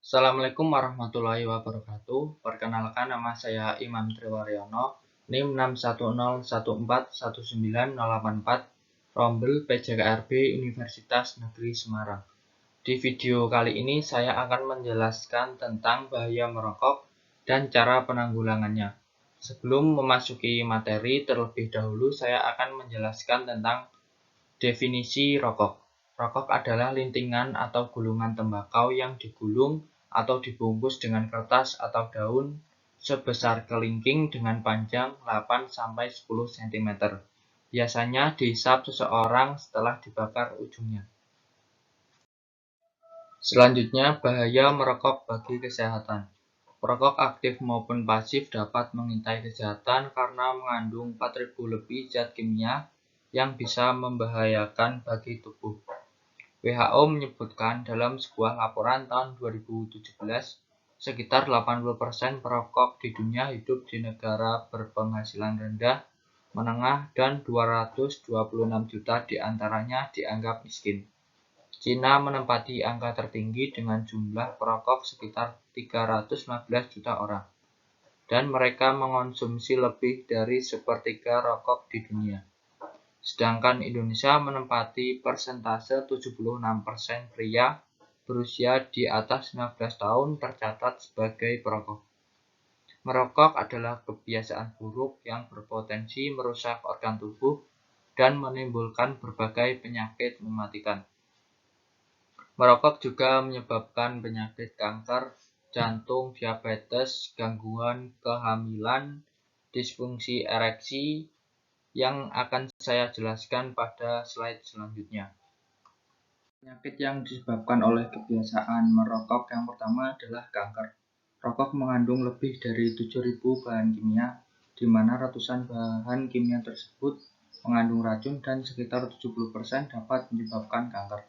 Assalamualaikum warahmatullahi wabarakatuh. Perkenalkan, nama saya Imam Triwaryono, NIM 610141984, Rombel PJKRB Universitas Negeri Semarang. Di video kali ini saya akan menjelaskan tentang bahaya merokok dan cara penanggulangannya. Sebelum memasuki materi, terlebih dahulu saya akan menjelaskan tentang definisi rokok. Rokok adalah lintingan atau gulungan tembakau yang digulung atau dibungkus dengan kertas atau daun sebesar kelingking dengan panjang 8-10 cm. Biasanya dihisap seseorang setelah dibakar ujungnya. Selanjutnya, bahaya merokok bagi kesehatan. Perokok aktif maupun pasif dapat mengintai kesehatan karena mengandung 4.000 lebih zat kimia yang bisa membahayakan bagi tubuh. WHO menyebutkan dalam sebuah laporan tahun 2017, sekitar 80% perokok di dunia hidup di negara berpenghasilan rendah, menengah, dan 226 juta diantaranya dianggap miskin. Cina menempati angka tertinggi dengan jumlah perokok sekitar 315 juta orang, dan mereka mengonsumsi lebih dari sepertiga rokok di dunia. Sedangkan Indonesia menempati persentase 76% pria berusia di atas 19 tahun tercatat sebagai perokok. Merokok adalah kebiasaan buruk yang berpotensi merusak organ tubuh dan menimbulkan berbagai penyakit mematikan. Merokok juga menyebabkan penyakit kanker, jantung, diabetes, gangguan kehamilan, disfungsi ereksi, yang akan saya jelaskan pada slide selanjutnya. Penyakit yang disebabkan oleh kebiasaan merokok yang pertama adalah kanker. Rokok mengandung lebih dari 7.000 bahan kimia, di mana ratusan bahan kimia tersebut mengandung racun dan sekitar 70% dapat menyebabkan kanker.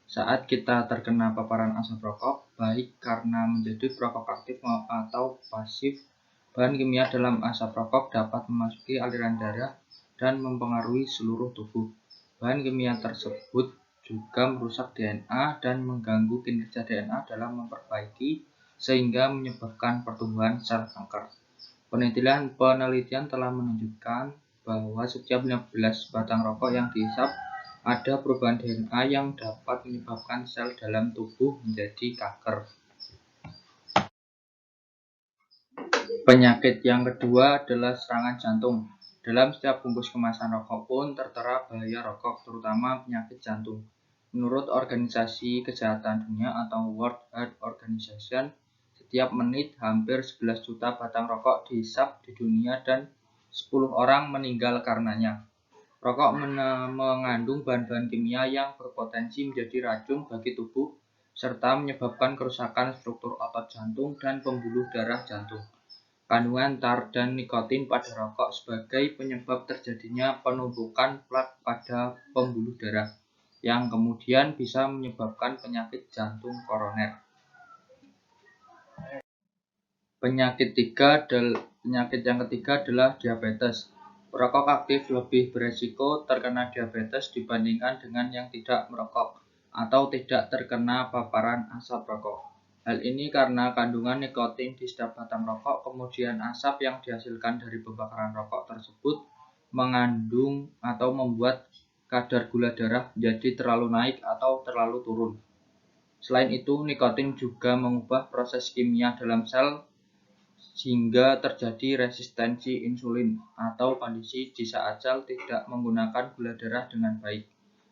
Saat kita terkena paparan asap rokok, baik karena menjadi perokok aktif atau pasif, bahan kimia dalam asap rokok dapat memasuki aliran darah dan mempengaruhi seluruh tubuh. Bahan kimia tersebut juga merusak DNA dan mengganggu kinerja DNA dalam memperbaiki, sehingga menyebabkan pertumbuhan sel kanker. Penelitian telah menunjukkan bahwa setiap 15 batang rokok yang dihisap, ada perubahan DNA yang dapat menyebabkan sel dalam tubuh menjadi kanker. Penyakit yang kedua adalah serangan jantung. Dalam setiap bungkus kemasan rokok pun tertera bahaya rokok, terutama penyakit jantung. Menurut Organisasi Kesehatan Dunia atau World Health Organization, setiap menit hampir 11 juta batang rokok dihisap di dunia dan 10 orang meninggal karenanya. Rokok mengandung bahan-bahan kimia yang berpotensi menjadi racun bagi tubuh, serta menyebabkan kerusakan struktur otot jantung dan pembuluh darah jantung. Kandungan tar dan nikotin pada rokok sebagai penyebab terjadinya penumpukan plak pada pembuluh darah, yang kemudian bisa menyebabkan penyakit jantung koroner. Penyakit yang ketiga adalah diabetes. Perokok aktif lebih beresiko terkena diabetes dibandingkan dengan yang tidak merokok atau tidak terkena paparan asap rokok. Hal ini karena kandungan nikotin di setiap batang rokok, kemudian asap yang dihasilkan dari pembakaran rokok tersebut mengandung atau membuat kadar gula darah menjadi terlalu naik atau terlalu turun. Selain itu, nikotin juga mengubah proses kimia dalam sel sehingga terjadi resistensi insulin atau kondisi di saat sel tidak menggunakan gula darah dengan baik.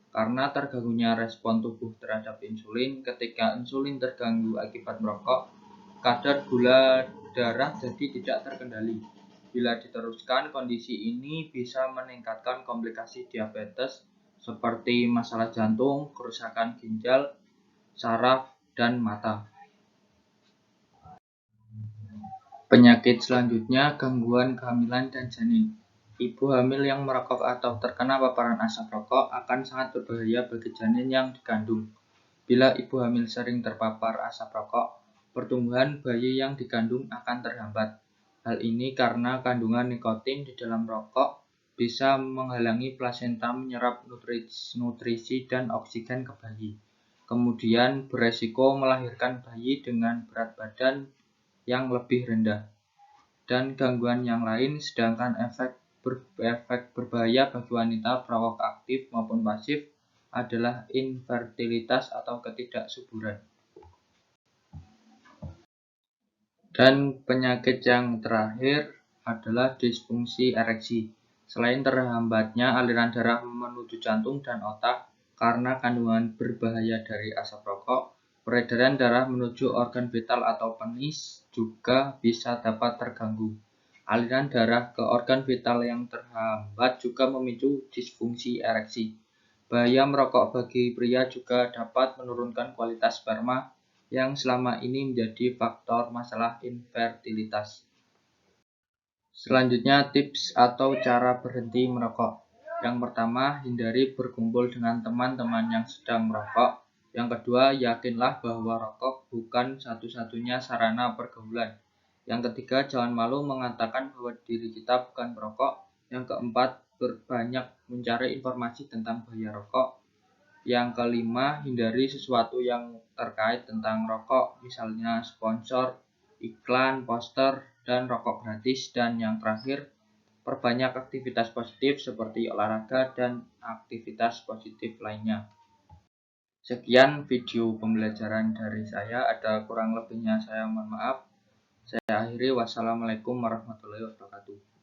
Karena terganggunya respon tubuh terhadap insulin, ketika insulin terganggu akibat merokok, kadar gula darah jadi tidak terkendali. Bila diteruskan, kondisi ini bisa meningkatkan komplikasi diabetes seperti masalah jantung, kerusakan ginjal, saraf, dan mata. Penyakit selanjutnya, gangguan kehamilan dan janin. Ibu hamil yang merokok atau terkena paparan asap rokok akan sangat berbahaya bagi janin yang dikandung. Bila ibu hamil sering terpapar asap rokok, pertumbuhan bayi yang dikandung akan terhambat. Hal ini karena kandungan nikotin di dalam rokok bisa menghalangi plasenta menyerap nutrisi dan oksigen ke bayi. kemudian beresiko melahirkan bayi dengan berat badan yang lebih rendah, dan gangguan yang lain. Sedangkan efek berbahaya bagi wanita perokok aktif maupun pasif adalah infertilitas atau ketidaksuburan. Dan penyakit yang terakhir adalah disfungsi ereksi. Selain terhambatnya aliran darah menuju jantung dan otak karena kandungan berbahaya dari asap rokok, peredaran darah menuju organ vital atau penis juga bisa dapat terganggu. Aliran darah ke organ vital yang terhambat juga memicu disfungsi ereksi. Bahaya merokok bagi pria juga dapat menurunkan kualitas sperma yang selama ini menjadi faktor masalah infertilitas. Selanjutnya, tips atau cara berhenti merokok. Yang pertama, hindari berkumpul dengan teman-teman yang sedang merokok. Yang kedua, yakinlah bahwa rokok bukan satu-satunya sarana pergaulan. Yang ketiga, jangan malu mengatakan bahwa diri kita bukan perokok. Yang keempat, berbanyak mencari informasi tentang bahaya rokok. Yang kelima, hindari sesuatu yang terkait tentang rokok, misalnya sponsor, iklan, poster, dan rokok gratis. Dan yang terakhir, perbanyak aktivitas positif seperti olahraga dan aktivitas positif lainnya. Sekian video pembelajaran dari saya, ada kurang lebihnya saya mohon maaf. Saya akhiri, wassalamualaikum warahmatullahi wabarakatuh.